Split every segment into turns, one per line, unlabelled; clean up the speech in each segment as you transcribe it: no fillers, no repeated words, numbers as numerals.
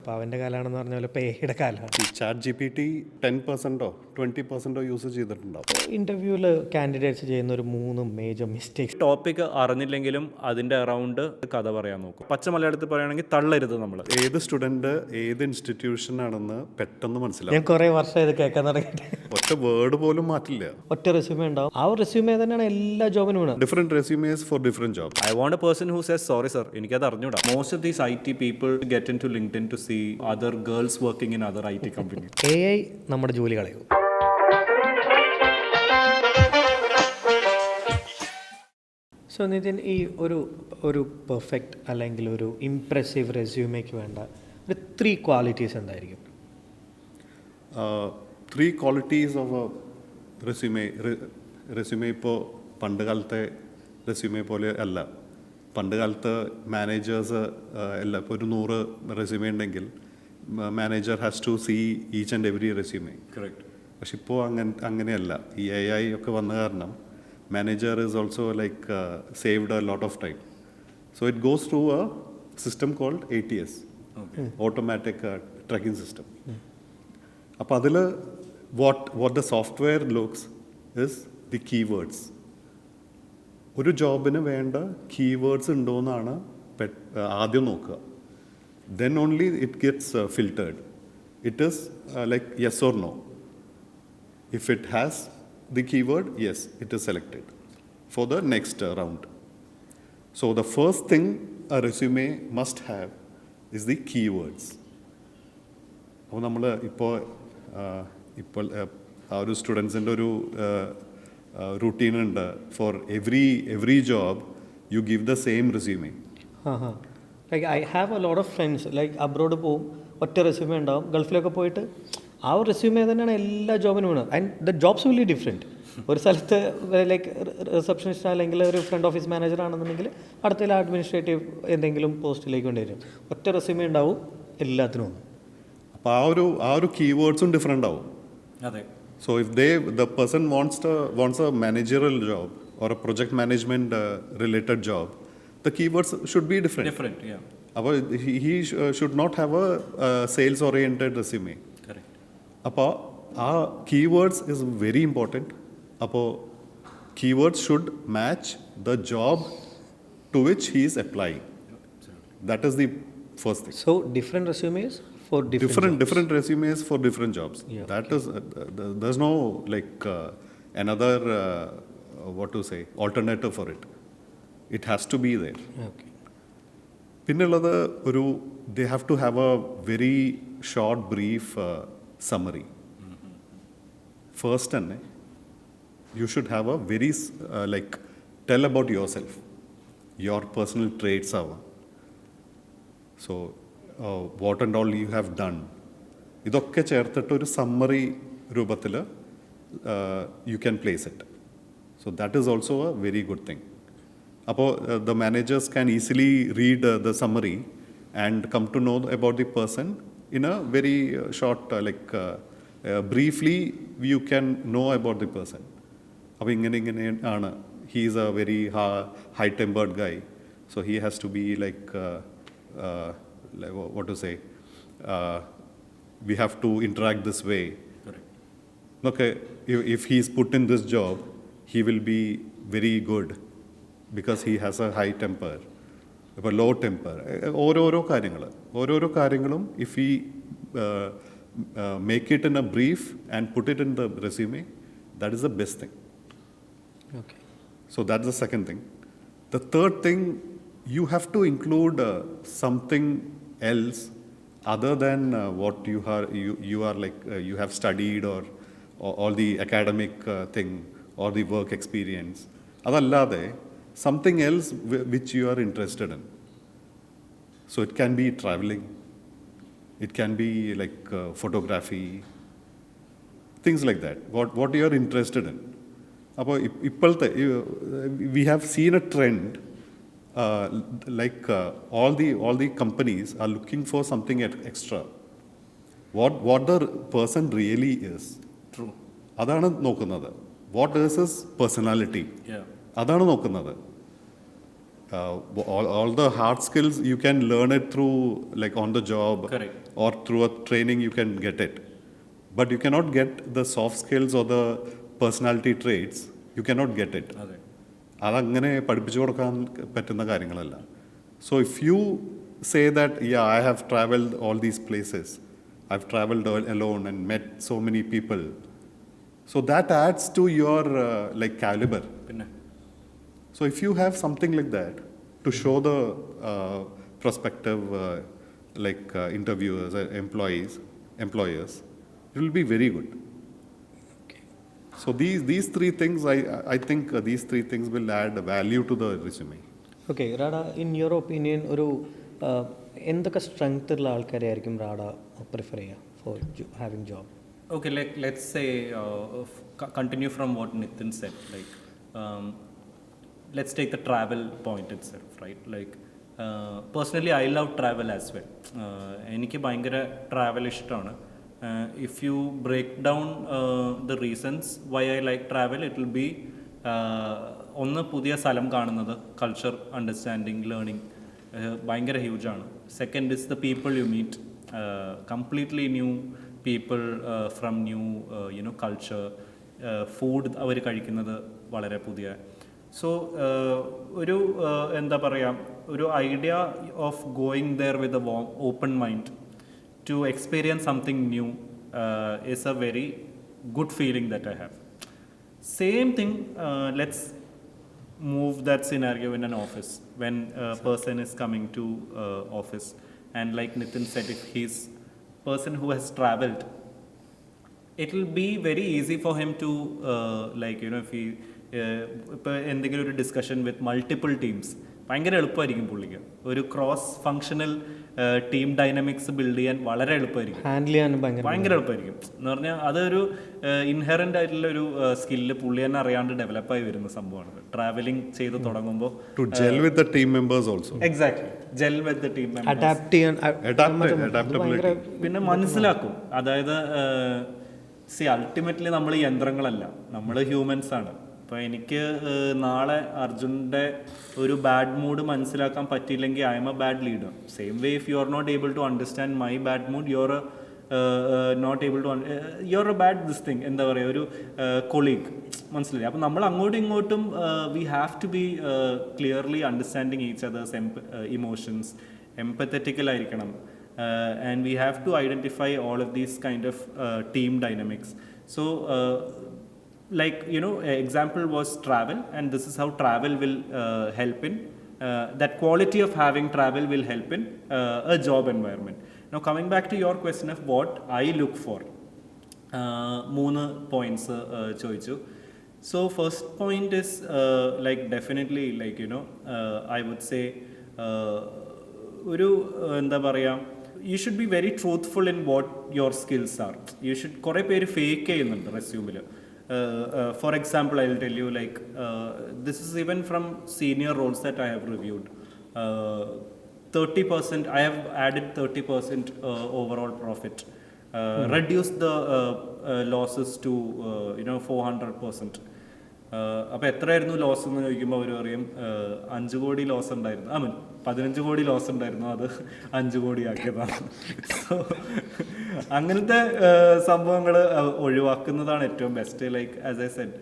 അപ്പോൾ അവൻ്റെ കാലമാണെന്ന് പറഞ്ഞ പോലെ ഇപ്പോൾ എയുടെ കാലമാണ്.
ഈ ചാറ്റ് GPT 10% 20% യൂസ് ചെയ്തിട്ടുണ്ടാവും.
ഇൻ്റർവ്യൂവിൽ കാൻഡിഡേറ്റ്സ് ചെയ്യുന്ന ഒരു 3 മേജർ മിസ്റ്റേക്സ്.
ടോപ്പിക് അറിഞ്ഞില്ലെങ്കിലും അതിൻ്റെ അറൗണ്ട് കഥ പറയാൻ നോക്കും. പച്ച മലയാളത്തിൽ പറയുകയാണെങ്കിൽ തള്ളരുത് നമ്മൾ.
ഏത് സ്റ്റുഡൻറ്റ് ഏത് ഇൻസ്റ്റിറ്റ്യൂഷനാണെന്ന് പെട്ടെന്ന് മനസ്സിലാവും.
ഞാൻ കുറേ വർഷം ഇത് കേൾക്കാൻ തുടങ്ങിയിട്ട്
ഒറ്റ വേർഡ് പോലും മാറ്റില്ല.
ഒറ്റ റെസ്യൂമേ ഉണ്ടാവും. ആ റെസ്യൂമേ തന്നെയാണ് എല്ലാ ജോബിനും വേണം.
Different resumes for different job.
I want a person who says sorry sir, എനിക്കത് അറിഞ്ഞൂടാ. Most of these IT people get into LinkedIn to see other girls working in other IT companies.
AI നമ്മുടെ ജോലി കളയും. So Nitin, ഈ ഒരു perfect അല്ലെങ്കിൽ ഒരു impressive റെസ്യൂമേക്ക് വേണ്ട ഒരു 3 ക്വാളിറ്റീസ് എന്തായിരിക്കും?
3 ക്വാളിറ്റീസ് ഓഫ് എ റെസ്യൂമേ ഇപ്പോൾ പണ്ട് കാലത്തെ റെസ്യൂമേ പോലെ അല്ല. പണ്ട് കാലത്ത് മാനേജേഴ്സ് എല്ലാം ഇപ്പോൾ ഒരു 100 റെസ്യൂമേ ഉണ്ടെങ്കിൽ manager has to see each and every resume.
Correct.
പക്ഷെ ഇപ്പോൾ അങ്ങനെയല്ല. ഈ AI ഒക്കെ വന്ന കാരണം manager is also like saved a lot of time. So it goes through a system called ATS, automatic tracking system. അപ്പോൾ അതിൽ what the software looks is the keywords. ഒരു ജോബിന് വേണ്ട കീവേഡ്സ് ഉണ്ടോയെന്നാണ് ആദ്യം നോക്കുക. Then only it gets filtered. It is like yes or no. If it has the keyword, yes, it is selected for the next round. So the first thing a resume must have is the keywords. അപ്പോൾ നമ്മൾ ഇപ്പോൾ ആ ഒരു സ്റ്റുഡൻസിൻ്റെ ഒരു റൂട്ടീനുണ്ട്. For every job you give the same resume.
Like I have a lot of friends like abroad പോവും, ഒറ്റ റെസ്യൂമേ ഉണ്ടാവും. ഗൾഫിലൊക്കെ പോയിട്ട് ആ ഒരു റെസ്യൂമേ തന്നെയാണ് എല്ലാ ജോബിനും വേണം. And the jobs will be different. ഒരു സ്ഥലത്ത് ലൈക്ക് റിസപ്ഷനിസ്റ്റ് അല്ലെങ്കിൽ ഒരു ഫ്രണ്ട് ഓഫീസ് മാനേജർ ആണെന്നുണ്ടെങ്കിൽ അടുത്ത അഡ്മിനിസ്ട്രേറ്റീവ് എന്തെങ്കിലും പോസ്റ്റിലേക്ക് കൊണ്ടുവരും. ഒറ്റ റെസ്യൂമേ ഉണ്ടാവും എല്ലാത്തിനും.
അപ്പോൾ ആ ഒരു കീവേഡ്സും ഡിഫറെൻ്റ് ആവും.
അതെ.
So if the person wants a managerial job or a project management related job, the keywords should be different.
Different, yeah.
അപ്പോൾ he should not have a sales oriented resume.
Correct.
അപ്പോൾ ആ keywords is very important. അപ്പോൾ keywords should match the job to which he is applying. That is the first thing.
So different resumes for
different resumes for different jobs.
Yeah,
that is there's no like another what to say alternative for it. It has to be there.
Okay.
പിന്നുള്ളത് ഒരു they have to have a very short brief summary. First തന്നെ you should have a very like tell about yourself, your personal traits ആവാം. So what and all you have done, ഇതൊക്കെ ചേർത്തിട്ട് ഒരു summary രൂപത്തിൽ you can place it. So that is also a very good thing. അപ്പോൾ the managers can easily read the summary and come to know about the person in a very short briefly you can know about the person. അപ്പോൾ ഇങ്ങനെ ആണ്. He is a very high tempered guy, so he has to be like what to say, we have to interact this way.
Correct.
Okay, if he is put in this job, he will be very good because he has a high temper. ഇപ്പോൾ low temper, ഓരോരോ കാര്യങ്ങളും if we make it in a brief and put it in the resume, that is the best thing.
Okay.
So that's the second thing. The third thing, you have to include something else other than what you are like you have studied or all the academic thing or the work experience. Adallade something else which you are interested in. So it can be traveling, it can be like photography, things like that. What you are interested in. അപ്പോൾ ഇപ്പോഴത്തെ we have seen a trend. All the companies are looking for something extra. What the person really is.
True.
അതാണ് നോക്കുന്നത്. What is his personality?
Yeah.
അതാണ് നോക്കുന്നത്. all the hard skills you can learn it through like on the job.
Correct.
Or through a training you can get it, but you cannot get the soft skills or the personality traits. You cannot get it.
അതെ.
അതങ്ങനെ പഠിപ്പിച്ചു കൊടുക്കാൻ പറ്റുന്ന കാര്യങ്ങളല്ല. So if you say that, yeah, I have traveled all these places, I've traveled alone and met so many people, so that adds to your like caliber.
പിന്നെ
So if you have something like that to show the prospective interviewers, employers, it will be very good. So these three things, I think these three things will add value to the resume.
Okay Rada, in your opinion ഒരു എന്തൊക്കെ strength ഉള്ള ആൾക്കാരെ ആയിരിക്കും Rada prefer ചെയ്യുക for having job?
Okay, let's say continue from what Nitin said. Like, let's take the travel point itself, right? Like, personally, I love travel as well. എനിക്ക് ഭയങ്കര travel ഇഷ്ടമാണ്. If you break down the reasons why I like travel, it will be ഒന്ന് പുതിയ സ്ഥലം കാണുന്നത്, culture understanding, learning ഭയങ്കര ഹ്യൂജാണ്. Second is the people you meet, completely new people from new culture. Food അവർ കഴിക്കുന്നത് വളരെ പുതിയ. സോ ഒരു എന്താ പറയുക, ഒരു idea of going there with a open mind to experience something new is a very good feeling that I have. Same thing, let's move that scenario in an office. When a person is coming to office, and like Nitin said, if he's person who has traveled, it will be very easy for him to if he ഇപ്പോൾ എന്തെങ്കിലും ഒരു discussion with multiple teams ഭയങ്കര എളുപ്പമായിരിക്കും പുള്ളിക്ക്. ഒരു cross functional team dynamics build ചെയ്യാൻ വളരെ എളുപ്പമായിരിക്കും,
ഹാൻഡിൽ ചെയ്യാൻ
ഭയങ്കര എളുപ്പമായിരിക്കും. എന്ന് പറഞ്ഞാൽ അതൊരു ഇൻഹെറൻ്റ് ആയിട്ടുള്ള ഒരു സ്കില്ല് പുള്ളി തന്നെ അറിയാണ്ട് ഡെവലപ്പായി വരുന്ന സംഭവമാണ് ട്രാവലിംഗ് ചെയ്ത് തുടങ്ങുമ്പോൾ.
To gel with the team members also.
Exactly, gel with the team members.
Adapt ചെയ്യാൻ
Adaptability.
പിന്നെ മനസ്സിലാക്കും. അതായത് അൾട്ടിമേറ്റ്ലി നമ്മൾ യന്ത്രങ്ങളല്ല, നമ്മൾ ഹ്യൂമൻസ് ആണ്. അപ്പോൾ എനിക്ക് നാളെ അർജുൻ്റെ ഒരു ബാഡ് മൂഡ് മനസ്സിലാക്കാൻ പറ്റിയില്ലെങ്കിൽ I am a bad leader. Same way if you are not able to understand my bad mood, you are not able to you are a bad this thing, എന്താ പറയുക, ഒരു കൊളീഗ്. മനസ്സിലായി? അപ്പോൾ നമ്മൾ അങ്ങോട്ടും ഇങ്ങോട്ടും we have to be clearly understanding each others emotions, empathetical ആയിരിക്കണം. And we have to identify all of these kind of team dynamics. So example was travel, and this is how travel will help in that quality of having travel will help in a job environment. Now coming back to your question of what I look for, മൂന്ന് points ചോദിച്ചു. So first point is definitely I would say ഒരു എന്താ പറയുക, you should be very truthful in what your skills are. You should, കുറേ പേര് fake ചെയ്യുന്നുണ്ട് റെസ്യൂമിൽ. For example, I will tell you, this is even from senior roles that I have reviewed. 30%, I have added 30% overall profit. Reduced the losses to 400%. അപ്പോൾ എത്രയായിരുന്നു loss എന്ന് ചോദിക്കുമ്പോൾ അവർ പറയും 5 കോടി loss ഉണ്ടായിരുന്നു, 15 കോടി ലോസ് ഉണ്ടായിരുന്നു, അത് 5 കോടി ആക്കിയതാണ്. സോ അങ്ങനത്തെ സംഭവങ്ങൾ ഒഴിവാക്കുന്നതാണ് ഏറ്റവും ബെസ്റ്റ്. ആസ് ഐ സെഡ്,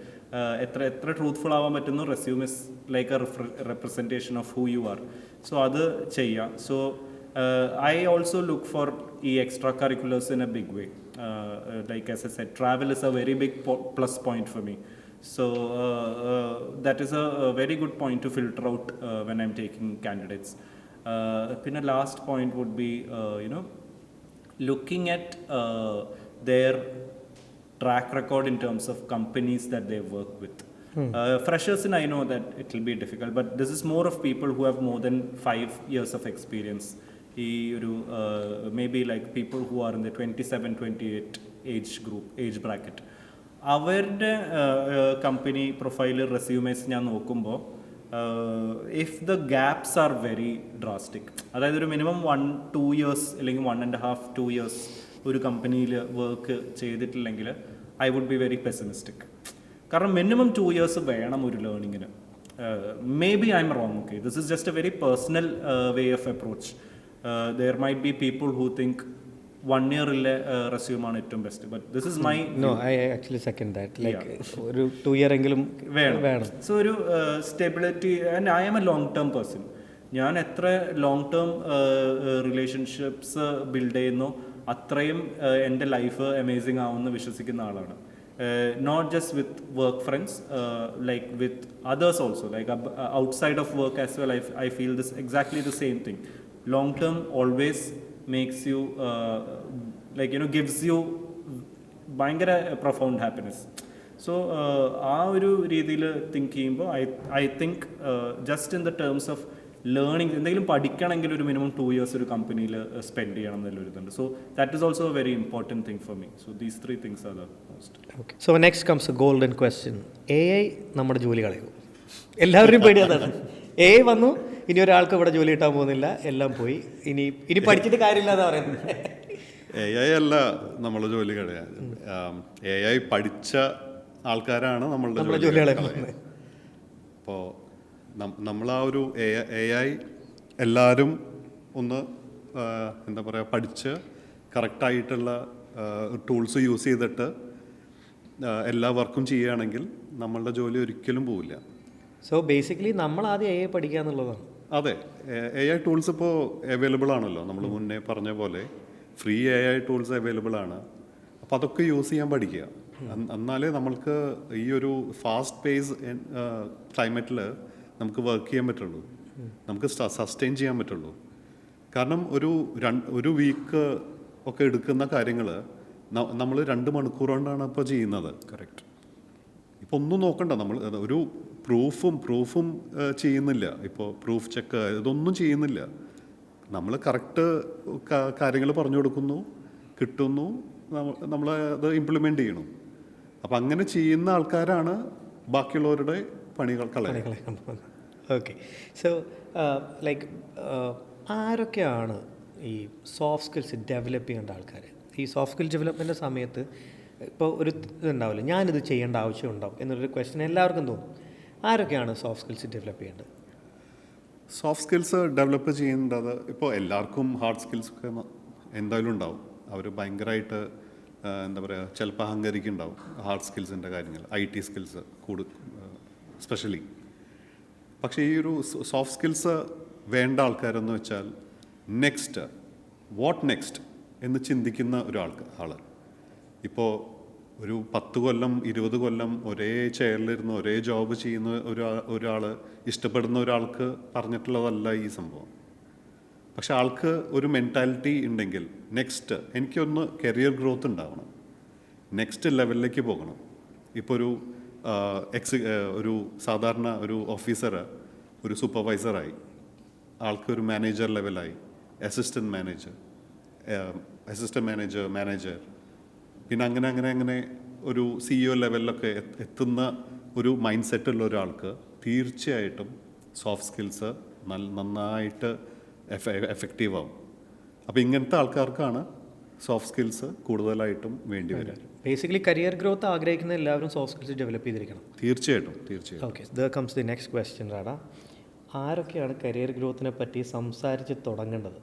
എത്ര ട്രൂത്ത്ഫുൾ ആവാൻ പറ്റുന്നു, resume is like a representation of who you are. So അത് ചെയ്യാം. So I also look for ഈ extra curriculars in a big way. As I said, travel is a very big plus point for me. So that is a very good point to filter out when I'm taking candidates. Then a last point would be looking at their track record in terms of companies that they work with. Freshers, I know that it will be difficult, but this is more of people who have more than 5 years of experience. Maybe like people who are in the 27-28 age bracket. അവരുടെ company profile റെസ്യൂമേഴ്സ് ഞാൻ നോക്കുമ്പോൾ if the gaps are very drastic, അതായത് ഒരു minimum 1-2 years അല്ലെങ്കിൽ 1.5-2 years ഒരു കമ്പനിയിൽ work ചെയ്തിട്ടില്ലെങ്കിൽ I would be very pessimistic. കാരണം മിനിമം 2 ഇയേഴ്സ് വേണം ഒരു ലേണിങ്ങിന്. maybe I'm wrong, okay, this is just a very personal way of approach. There might be people who think 1 year resume ആണ് ഏറ്റവും best, but this is my
no I actually second that like ഒരു 2 year എങ്കിലും വേണം.
So ഒരു stability, and I am a long term person. ഞാൻ എത്ര long term relationships build ചെയ്യുന്നു അത്രയും എൻ്റെ ലൈഫ് അമേസിങ് ആവുമെന്ന് വിശ്വസിക്കുന്ന ആളാണ്. Not just with work friends, like with others also, like outside of work as well. I feel this exactly the same thing. Long term always makes you like, you know, gives you ഭയങ്കര profound happiness. So ആ ഒരു രീതിയിൽ think ചെയ്യുമ്പോൾ I think just in the terms of learning, എന്തെങ്കിലും പഠിക്കണമെങ്കിൽ ഒരു minimum 2 years ഒരു കമ്പനിയിൽ സ്പെൻഡ് ചെയ്യണം എന്നുള്ളൊരു ഇതുണ്ട്. So that is also A very important thing for me. So these 3 things are the most.
Okay, so next comes A golden question. AI നമ്മുടെ ജോലി കളയും. എല്ലാവരുടെയും പേടി അതാണ്. AI വന്നു, ഇനി ഒരാൾക്ക് ഇവിടെ ജോലി കിട്ടാൻ പോകുന്നില്ല, എല്ലാം പോയി, ഇനി പഠിച്ചിട്ട് കാര്യമില്ല എന്ന് പറയുന്നത്.
AI അല്ല നമ്മളെ ജോലി കളയാൻ, AI പഠിച്ച ആൾക്കാരാണ് നമ്മളുടെ ജോലി കളയുന്നത്. അപ്പോൾ നമ്മൾ ആ ഒരു AI എല്ലാവരും ഒന്ന് എന്താ പറയുക, പഠിച്ച് കറക്റ്റായിട്ടുള്ള ടൂൾസ് യൂസ് ചെയ്തിട്ട് എല്ലാ വർക്കും ചെയ്യുകയാണെങ്കിൽ നമ്മളുടെ ജോലി ഒരിക്കലും പോവില്ല.
സോ ബേസിക്കലി നമ്മൾ ആദ്യം AI പഠിക്കുക എന്നുള്ളതാണ്.
അതെ, AI ടൂൾസ് ഇപ്പോൾ അവൈലബിൾ ആണല്ലോ. നമ്മൾ മുന്നേ പറഞ്ഞ പോലെ ഫ്രീ AI ടൂൾസ് അവൈലബിൾ ആണ്. അപ്പോൾ അതൊക്കെ യൂസ് ചെയ്യാൻ പഠിക്കുക. എന്നാലേ നമ്മൾക്ക് ഈ ഒരു ഫാസ്റ്റ് പേസ് ക്ലൈമറ്റിൽ നമുക്ക് വർക്ക് ചെയ്യാൻ പറ്റുള്ളൂ, നമുക്ക് സസ്റ്റെയിൻ ചെയ്യാൻ പറ്റുള്ളൂ. കാരണം ഒരു വീക്ക് ഒക്കെ എടുക്കുന്ന കാര്യങ്ങൾ നമ്മൾ 2 മണിക്കൂർ കൊണ്ടാണ് ഇപ്പോൾ ചെയ്യുന്നത്.
കറക്റ്റ്.
ഇപ്പോൾ ഒന്നും നോക്കണ്ട, നമ്മൾ ഒരു പ്രൂഫും ചെയ്യുന്നില്ല. ഇപ്പോൾ പ്രൂഫ് ചെക്ക് ഇതൊന്നും ചെയ്യുന്നില്ല. നമ്മൾ കറക്റ്റ് കാര്യങ്ങൾ പറഞ്ഞു കൊടുക്കുന്നു, കിട്ടുന്നു, നമ്മൾ അത് ഇംപ്ലിമെൻ്റ് ചെയ്യണം. അപ്പം അങ്ങനെ ചെയ്യുന്ന ആൾക്കാരാണ് ബാക്കിയുള്ളവരുടെ പണികൾ കളയുന്നത്.
ഓക്കെ, സോ ലൈക്ക് ആരൊക്കെയാണ് ഈ സോഫ്റ്റ് സ്കിൽസ് ഡെവലപ്പ് ചെയ്യേണ്ട ആൾക്കാർ? ഈ സോഫ്റ്റ് സ്കിൽ ഡെവലപ്മെൻ്റ് സമയത്ത് ഇപ്പോൾ ഒരു ഇതുണ്ടാവില്ല, ഞാനിത് ചെയ്യേണ്ട ആവശ്യമുണ്ടാവും എന്നൊരു ക്വസ്റ്റ്യൻ എല്ലാവർക്കും തോന്നും. ആരൊക്കെയാണ് സോഫ്റ്റ് സ്കിൽസ് ഡെവലപ്പ് ചെയ്യേണ്ടത്?
സോഫ്റ്റ് സ്കിൽസ് ഡെവലപ്പ് ചെയ്യേണ്ടത് ഇപ്പോൾ എല്ലാവർക്കും ഹാർഡ് സ്കിൽസൊക്കെ എന്തായാലും ഉണ്ടാവും. അവർ ഭയങ്കരമായിട്ട് എന്താ പറയുക, ചിലപ്പോൾ അഹങ്കരിക്കുന്നുണ്ടാവും ഹാർഡ് സ്കിൽസിൻ്റെ കാര്യങ്ങൾ, IT സ്കിൽസ് സ്പെഷ്യലി. പക്ഷേ ഈ ഒരു സോഫ്റ്റ് സ്കിൽസ് വേണ്ട ആൾക്കാരെന്ന് വെച്ചാൽ വാട്ട് നെക്സ്റ്റ് എന്ന് ചിന്തിക്കുന്ന ആൾ. ഇപ്പോൾ ഒരു 10 കൊല്ലം 20 കൊല്ലം ഒരേ ചെയറിലിരുന്ന് ഒരേ ജോബ് ചെയ്യുന്ന ഒരാൾ, ഇഷ്ടപ്പെടുന്ന ഒരാൾക്ക് പറഞ്ഞിട്ടുള്ളതല്ല ഈ സംഭവം. പക്ഷെ ആൾക്ക് ഒരു മെൻറ്റാലിറ്റി ഉണ്ടെങ്കിൽ എനിക്കൊന്ന് കരിയർ ഗ്രോത്ത് ഉണ്ടാവണം, നെക്സ്റ്റ് ലെവലിലേക്ക് പോകണം. ഇപ്പോൾ ഒരു സാധാരണ ഒരു ഓഫീസർ ഒരു സൂപ്പർവൈസറായി, ആൾക്കൊരു മാനേജർ ലെവലായി, അസിസ്റ്റൻറ്റ് മാനേജർ, പിന്നെ അങ്ങനെ ഒരു CEO ലെവലിലൊക്കെ എത്തുന്ന ഒരു മൈൻഡ് സെറ്റുള്ള ഒരാൾക്ക് തീർച്ചയായിട്ടും സോഫ്റ്റ് സ്കിൽസ് നന്നായിട്ട് എഫക്റ്റീവ് ആവും. അപ്പോൾ ഇങ്ങനത്തെ ആൾക്കാർക്കാണ് സോഫ്റ്റ് സ്കിൽസ് കൂടുതലായിട്ടും വേണ്ടി വരിക.
ബേസിക്കലി കരിയർ ഗ്രോത്ത് ആഗ്രഹിക്കുന്ന എല്ലാവരും സോഫ്റ്റ് സ്കിൽസ് ഡെവലപ്പ് ചെയ്തിരിക്കണം.
തീർച്ചയായിട്ടും.
Okay, there comes the next question. Rada, ആരൊക്കെയാണ് കരിയർ ഗ്രോത്തിനെ പറ്റി സംസാരിച്ച് തുടങ്ങേണ്ടത്,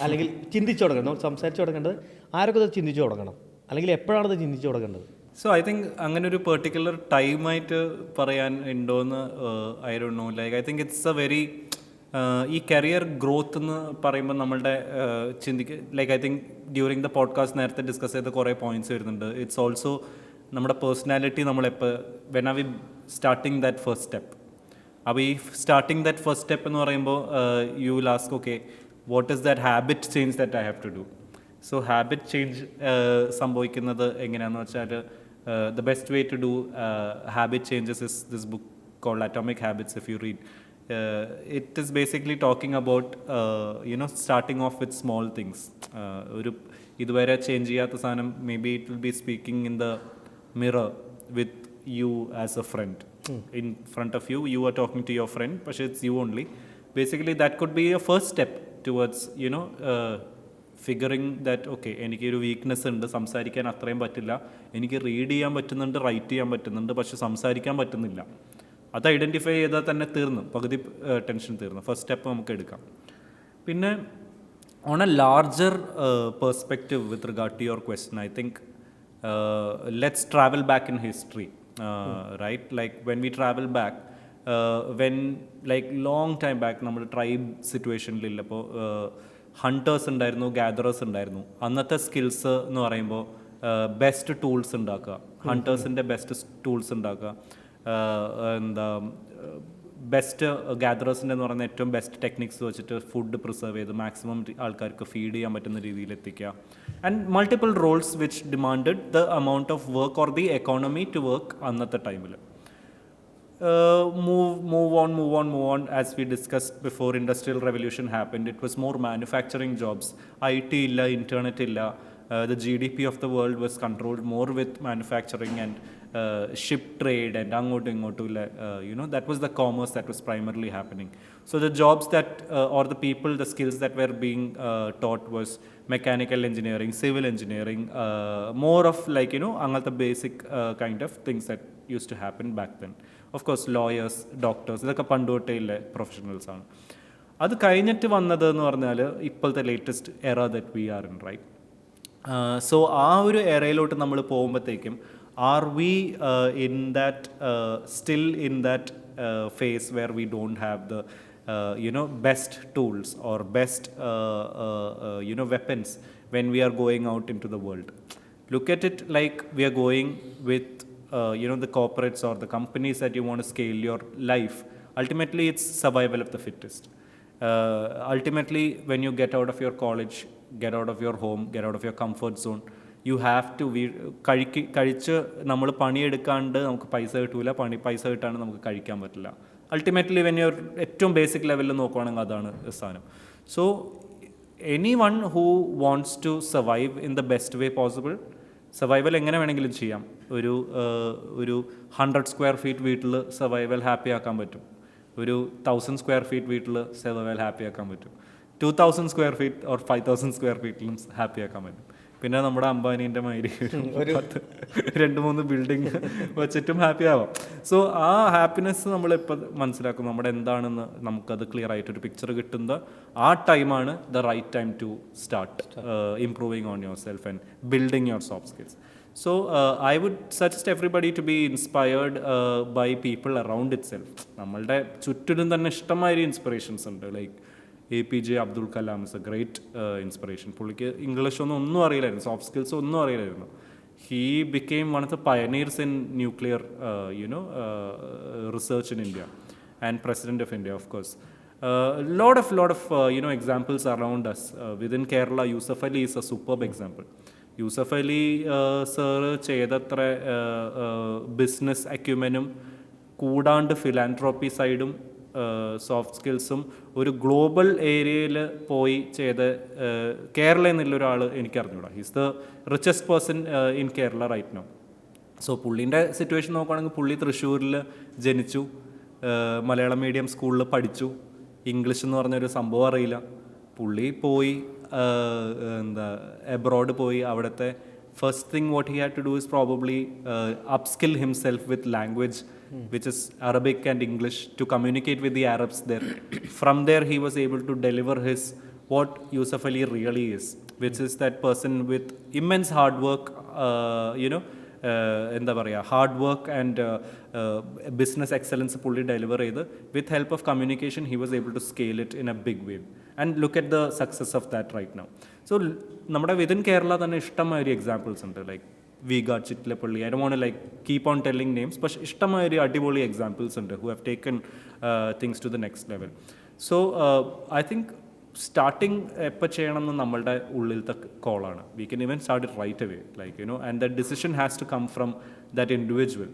അല്ലെങ്കിൽ ചിന്തിച്ചു തുടങ്ങണം? സംസാരിച്ച് തുടങ്ങേണ്ടത് ആരൊക്കെ അത് ചിന്തിച്ചു തുടങ്ങണം, അല്ലെങ്കിൽ എപ്പോഴാണത് ചിന്തിച്ചു തുടങ്ങേണ്ടത്?
സോ ഐ തിങ്ക് അങ്ങനെ ഒരു പെർട്ടിക്കുലർ ടൈമായിട്ട് പറയാൻ ഉണ്ടോയെന്ന് I don't know. Like I think it's a very ഈ കരിയർ ഗ്രോത്ത് എന്ന് പറയുമ്പോൾ നമ്മളുടെ like I think during the podcast നേരത്തെ ഡിസ്കസ് ചെയ്ത കുറേ പോയിന്റ്സ് വരുന്നുണ്ട്. ഇറ്റ്സ് ഓൾസോ നമ്മുടെ പേഴ്സണാലിറ്റി നമ്മളെപ്പോൾ when are we starting that first step. അപ്പോൾ ഈ സ്റ്റാർട്ടിങ് ദാറ്റ് ഫസ്റ്റ് സ്റ്റെപ്പ് എന്ന് പറയുമ്പോൾ you will ask, okay, what is that habit change that I have to do? So habit change സംഭവിക്കുന്നത് എങ്ങനെയാണെന്ന് വെച്ചാൽ the best way to do habit changes is this book called atomic habits. If you read, it is basically talking about starting off with small things. ഒരു ഇതുവരെ change ചെയ്യാത്ത സാധനം, may be it will be speaking in the mirror with you as a friend. In front of you, you are talking to your friend, but it's you only. Basically, that could be a first step towards, figuring that, okay, എനിക്കൊരു weakness ഉണ്ട്, സംസാരിക്കാൻ അത്രയും പറ്റില്ല, എനിക്ക് read ചെയ്യാൻ പറ്റുന്നുണ്ട്, right ചെയ്യാൻ പറ്റുന്നുണ്ട്, പക്ഷെ സംസാരിക്കാൻ പറ്റുന്നില്ല. അത് ഐഡൻറ്റിഫൈ ചെയ്താൽ തന്നെ തീർന്നു, പകുതി ടെൻഷൻ തീർന്നു. ഫസ്റ്റ് സ്റ്റെപ്പ് നമുക്ക് എടുക്കാം. പിന്നെ on a larger perspective with regard to your question, I think let's travel back in history, right? Like when we travel back, when like long time back നമ്മുടെ tribe സിറ്റുവേഷനിലുള്ളപ്പോൾ hunters ഉണ്ടായിരുന്നു, gatherers ഉണ്ടായിരുന്നു. അന്നത്തെ skills എന്ന് പറയുമ്പോൾ best tools ഉണ്ടാക്കുക, ഹണ്ടേഴ്സിൻ്റെ best tools ഉണ്ടാക്കുക, എന്താ best ഗ്യാദറേഴ്സിൻ്റെ എന്ന് പറയുന്ന ഏറ്റവും ബെസ്റ്റ് ടെക്നിക്സ് വെച്ചിട്ട് ഫുഡ് പ്രിസർവ് ചെയ്ത് മാക്സിമം ആൾക്കാർക്ക് ഫീഡ് ചെയ്യാൻ പറ്റുന്ന രീതിയിൽ എത്തിക്കുക. And multiple roles which demanded the amount of work or the economy to work അന്നത്തെ ടൈമിൽ. Move on. As we discussed before industrial revolution happened, it was more manufacturing jobs. IT illa, internet illa. The GDP of the world was controlled more with manufacturing and ship trade and angotu ingotu illa, that was the commerce that was primarily happening. So the jobs that or the people, the skills that were being taught was mechanical engineering, civil engineering, more of like angatha basic kind of things that used to happen back then. Of course lawyers, doctors, ഇതൊക്കെ പണ്ടോട്ടേയിലെ professionals ആണ്. അത് കഴിഞ്ഞിട്ട് വന്നത് എന്ന് പറഞ്ഞാൽ ഇപ്പോഴത്തെ latest era that we are in, right? So ആ ഒരു എറയിലോട്ട് നമ്മൾ പോകുമ്പോഴത്തേക്കും are we in that still in that phase where we don't have the best tools or best weapons when we are going out into the world? Look at it like we are going with the corporates or the companies that you want to scale your life. Ultimately it's survival of the fittest. Ultimately when you get out of your college, get out of your home, get out of your comfort zone, you have to കഴിച്ച് നമ്മൾ പണിയെടുക്കാണ്ട് നമുക്ക് പൈസ കിട്ടൂല, പൈസ കിട്ടാണ്ട് നമുക്ക് കഴിക്കാൻ പറ്റില്ല. അൾട്ടിമേറ്റ്ലി വെൻ യു ഏറ്റവും ബേസിക് ലെവലിൽ നോക്കുവാണെങ്കിൽ അതാണ് സാധനം. So anyone who wants to survive in the best way possible, survival എങ്ങനെ വേണമെങ്കിലും ചെയ്യാം. ഒരു 100 സ്ക്വയർ ഫീറ്റ് വീട്ടിൽ സർവൈവൽ ഹാപ്പി ആക്കാൻ പറ്റും, ഒരു 1000 സ്ക്വയർ ഫീറ്റ് വീട്ടിൽ സർവൈവൽ ഹാപ്പി ആക്കാൻ പറ്റും, 2000 സ്ക്വയർ ഫീറ്റ് ഓർ 5000 സ്ക്വയർ ഫീറ്റിലും ഹാപ്പി ആക്കാൻ പറ്റും. പിന്നെ നമ്മുടെ അംബാനീൻ്റെ മാതിരി 2-3 ബിൽഡിങ് വെച്ചിട്ടും ഹാപ്പി ആവാം. സോ ആ ഹാപ്പിനെസ് നമ്മളിപ്പോൾ മനസ്സിലാക്കും, നമ്മുടെ എന്താണെന്ന് നമുക്കത് ക്ലിയർ ആയിട്ടൊരു പിക്ചർ കിട്ടുന്ന ആ ടൈമാണ് the right time to start improving on yourself and building your soft skills. So I would suggest everybody to be inspired by people around itself. നമ്മളുടെ ചുറ്റിലും തന്നെ ഇഷ്ടമായ ഇൻസ്പിറേഷൻസ് ഉണ്ട്. Like APJ Abdul Kalam is a great inspiration. പുള്ളിക്ക് English ഒന്നും അറിയില്ലായിരുന്നു, soft skills ഒന്നും അറിയില്ലായിരുന്നു. He became one of the pioneers in nuclear research in India and President of India, of course. Lot of examples around us. Within Kerala, Yusuf Ali is a superb example. Yusuf Ali sir ചെയ്തത്ര business അക്യുമെനും കൂടാണ്ട് philanthropy സൈഡും soft സ്കിൽസും ഒരു global ഏരിയയിൽ പോയി ചെയ്ത കേരള എന്നുള്ളൊരാൾ എനിക്കറിഞ്ഞൂടാ. He's the richest person in Kerala right now. So പുള്ളീൻ്റെ സിറ്റുവേഷൻ നോക്കുകയാണെങ്കിൽ പുള്ളി തൃശ്ശൂരിൽ ജനിച്ചു, മലയാളം മീഡിയം സ്കൂളിൽ പഠിച്ചു, ഇംഗ്ലീഷ് എന്ന് പറഞ്ഞൊരു സംഭവം അറിയില്ല. പുള്ളി പോയി എബ്രോഡ് പോയി അവിടുത്തെ first thing what he had to do is probably upskill himself with language which is Arabic and English to communicate with the Arabs there. From there he was able to deliver his what Yusuf Ali really is, which is that person with immense hard work, എന്താ പറയുക, hard work and business excellence പുള്ളി deliver ചെയ്ത് with help of communication he was able to scale it in a big way and look at the success of that right now. So നമ്മുടെ within Kerala തന്നെ ഇഷ്ടമായൊരു examples ഉണ്ട്. Like V-Guard Chittilappilly, I don't want like keep on telling names, പക്ഷേ ഇഷ്ടമായൊരു അടിപൊളി examples ഉണ്ട് who have taken things to the next level. So I think starting എപ്പോൾ ചെയ്യണമെന്ന് നമ്മളുടെ ഉള്ളിലത്തെ കോളാണ്. We can even start it right away, like and the decision has to come from that individual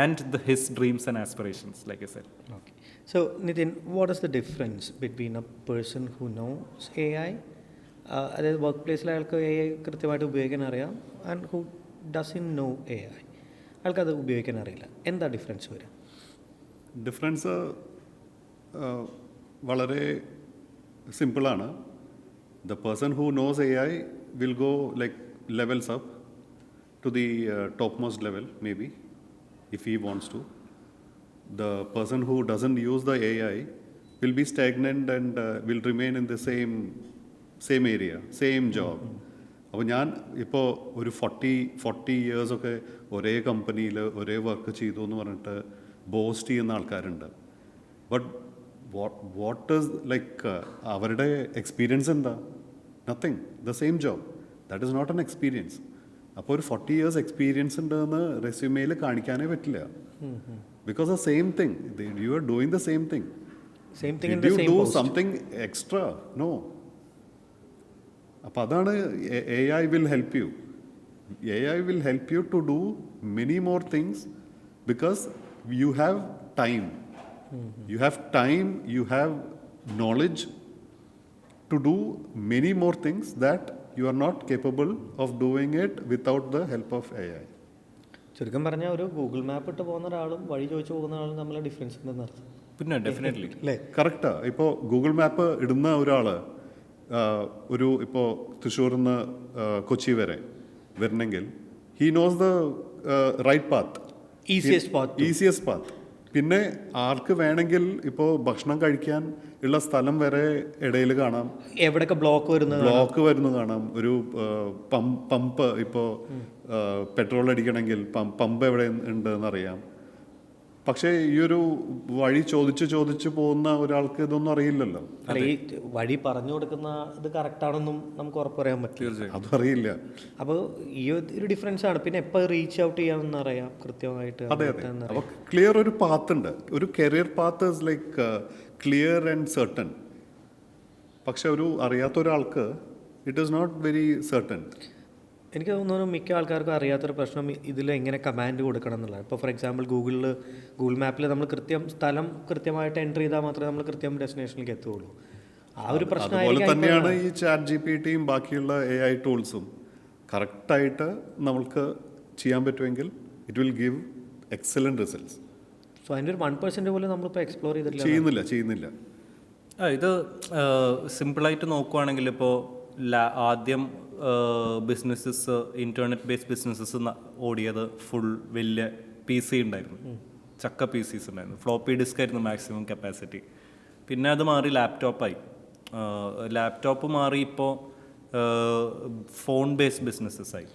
and his dreams and aspirations, like I said.
Okay. So Nitin, what is the difference between a person who knows AI, അതായത് work പ്ലേസിൽ അയാൾക്ക് AI കൃത്യമായിട്ട് ഉപയോഗിക്കാൻ അറിയാം, and who doesn't know AI, അയാൾക്കത് ഉപയോഗിക്കാൻ അറിയില്ല? എന്താ ഡിഫറൻസ് വരിക?
ഡിഫറൻസ് വളരെ സിമ്പിളാണ്. The person who knows AI will go like levels up to the top most level maybe if he wants to. the person who doesn't use the AI will be stagnant and will remain in the same area, same job. അപ്പോൾ ഞാൻ ഇപ്പോൾ ഒരു 40 ഇയേഴ്സൊക്കെ ഒരേ കമ്പനിയിൽ ഒരേ work ചെയ്തു എന്ന് പറഞ്ഞിട്ട് ബോസ്റ്റ് ചെയ്യുന്ന ആൾക്കാരുണ്ട്. ബട്ട് വാട്ട് ഈസ് ലൈക്ക് അവരുടെ എക്സ്പീരിയൻസ് എന്താ? Nothing. The same job. That is not an experience. അപ്പോൾ ഒരു 40 ഇയേഴ്സ് എക്സ്പീരിയൻസ് ഉണ്ടെന്ന് റെസ്യൂമെയിൽ കാണിക്കാനേ പറ്റില്ല. Because the same thing, you are doing the same thing.
Same thing in
Did
the
you
same
do
post.
something extra? No. അപ്പോൾ അതാണ് AI will help you. AI will help you to do many more things because you have time. You have time, you have knowledge to do many more things that you are not capable of doing it without the help of AI.
ചുരുക്കം പറഞ്ഞാൽ ഒരു Google map ഇട്ട് പോകുന്ന ഒരാളും വഴി ചോദിച്ചു പോകുന്ന ആളും തമ്മിൽ ഡിഫറൻസ് ഉണ്ടെന്ന് അർത്ഥം.
പിന്നെ ഡെഫിനറ്റ്ലി
അല്ലേ?
കറക്റ്റാ. ഇപ്പോൾ ഗൂഗിൾ മാപ്പ് ഇടുന്ന ഒരാൾ ഇപ്പോൾ തൃശ്ശൂരിൽ നിന്ന് കൊച്ചി വരെ വരണമെങ്കിൽ he knows the right path, easiest path. പിന്നെ ആർക്ക് വേണമെങ്കിൽ ഇപ്പോൾ ഭക്ഷണം കഴിക്കാൻ ഉള്ള സ്ഥലം വരെ ഇടയിൽ കാണാം,
എവിടെയൊക്കെ ബ്ലോക്ക്
വരുന്നു കാണാം. ഒരു പമ്പ് ഇപ്പോൾ പെട്രോൾ അടിക്കണമെങ്കിൽ പമ്പ് എവിടെ ഉണ്ടെന്ന് അറിയാം. പക്ഷേ ഈ ഒരു വഴി ചോദിച്ച് പോകുന്ന ഒരാൾക്ക് ഇതൊന്നും അറിയില്ലല്ലോ.
അല്ല, ഈ വഴി പറഞ്ഞു കൊടുക്കുന്ന ഇത് കറക്റ്റാണെന്നും നമുക്ക് ഉറപ്പ് പറയാൻ പറ്റില്ല.
അതും അറിയില്ല.
അപ്പോൾ ഈ ഒരു ഡിഫറൻസ് ആണ്. പിന്നെ എപ്പോൾ റീച്ച് ഔട്ട് ചെയ്യാമെന്ന് അറിയാം കൃത്യമായിട്ട്.
അതെ. അപ്പോൾ ക്ലിയർ ഒരു പാത്ത് ഉണ്ട്. ഒരു career path is like clear and certain. പക്ഷെ ഒരു അറിയാത്ത ഒരാൾക്ക് it is not very certain.
എനിക്ക് തോന്നുന്നു മിക്ക ആൾക്കാർക്കും അറിയാത്തൊരു പ്രശ്നം ഇതിൽ എങ്ങനെ കമാൻഡ് കൊടുക്കണം എന്നുള്ളത്. ഇപ്പോൾ ഫോർ എക്സാമ്പിൾ ഗൂഗിൾ മാപ്പിൽ നമ്മൾ സ്ഥലം കൃത്യമായിട്ട് എൻട്രി ചെയ്താൽ മാത്രമേ നമ്മൾ കൃത്യം ഡെസ്റ്റിനേഷനിലേക്ക് എത്തുകയുള്ളൂ. ആ ഒരു പ്രശ്നം
അതുപോലെ തന്നെയാണ് ഈ ChatGPTയും ബാക്കിയുള്ള AI ടൂൾസും. കറക്റ്റായിട്ട് നമ്മൾക്ക് ചെയ്യാൻ പറ്റുമെങ്കിൽ it will give excellent results.
So അതിൻ്റെ ഒരു 1% പോലും നമ്മളിപ്പോൾ എക്സ്പ്ലോർ
ചെയ്യുന്നില്ല.
ഇത് സിമ്പിളായിട്ട് നോക്കുവാണെങ്കിൽ ഇപ്പോൾ ആദ്യം ബിസിനസ്സസ്, ഇൻ്റർനെറ്റ് ബേസ്ഡ് ബിസിനസ്സസ് ഓടിയത് ഫുൾ വലിയ PC ഉണ്ടായിരുന്നു, ചക്ക PCs ഉണ്ടായിരുന്നു. ഫ്ലോപ്പി ഡിസ്ക് ആയിരുന്നു മാക്സിമം കപ്പാസിറ്റി. പിന്നെ അത് മാറി ലാപ്ടോപ്പായി. ലാപ്ടോപ്പ് മാറി ഇപ്പോൾ ഫോൺ ബേസ്ഡ് ബിസിനസ്സസ് ആയി.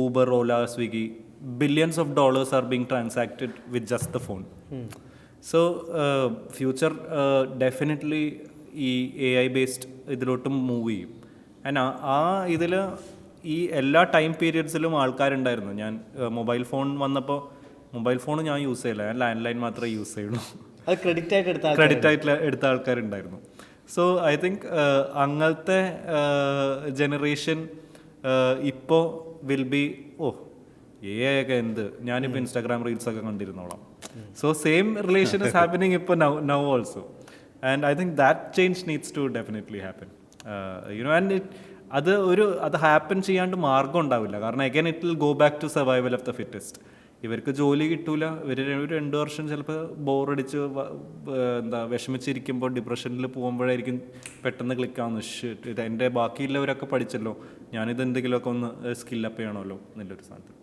Uber, Ola, Swiggy, billions of dollars are being transacted with just the phone. So future definitely ഈ AI ബേസ്ഡ് ഇതിലോട്ടും മൂവ് ചെയ്യും. ആൻഡ് ആ ഇതിൽ ഈ എല്ലാ ടൈം പീരിയഡ്സിലും ആൾക്കാരുണ്ടായിരുന്നു. ഞാൻ മൊബൈൽ ഫോൺ വന്നപ്പോൾ മൊബൈൽ ഫോൺ ഞാൻ യൂസ് ചെയ്യില്ല, ഞാൻ ലാൻഡ് ലൈൻ മാത്രമേ യൂസ് ചെയ്യുള്ളൂ.
ക്രെഡിറ്റ്
ആയിട്ട് എടുത്ത ആൾക്കാരുണ്ടായിരുന്നു. സോ ഐ തിങ്ക് അങ്ങനത്തെ ജനറേഷൻ ഇപ്പോൾ വിൽ ബി AI ഒക്കെ എന്ത്, ഞാനിപ്പോൾ ഇൻസ്റ്റാഗ്രാം റീൽസൊക്കെ കണ്ടിരുന്നോളാം. So same relation is happening ഇപ്പോൾ now also. And I think that change needs to definitely happen. And അത് ഹാപ്പൻ ചെയ്യാണ്ട് മാർഗം ഉണ്ടാവില്ല. കാരണം again it will go back to survival of the fittest. ഇവർക്ക് ജോലി കിട്ടൂല. ഇവർ ഒരു 2 വർഷം ചിലപ്പോൾ ബോറടിച്ച് വിഷമിച്ചിരിക്കുമ്പോൾ ഡിപ്രഷനിൽ പോകുമ്പോഴായിരിക്കും പെട്ടെന്ന് ക്ലിക്കാവുന്നു, ഇത് എൻ്റെ ബാക്കിയുള്ളവരൊക്കെ പഠിച്ചല്ലോ, ഞാനിത് എന്തെങ്കിലുമൊക്കെ ഒന്ന് സ്കില്ലപ്പ് ചെയ്യണമല്ലോ എന്നുള്ളൊരു സാധനത്തിൽ.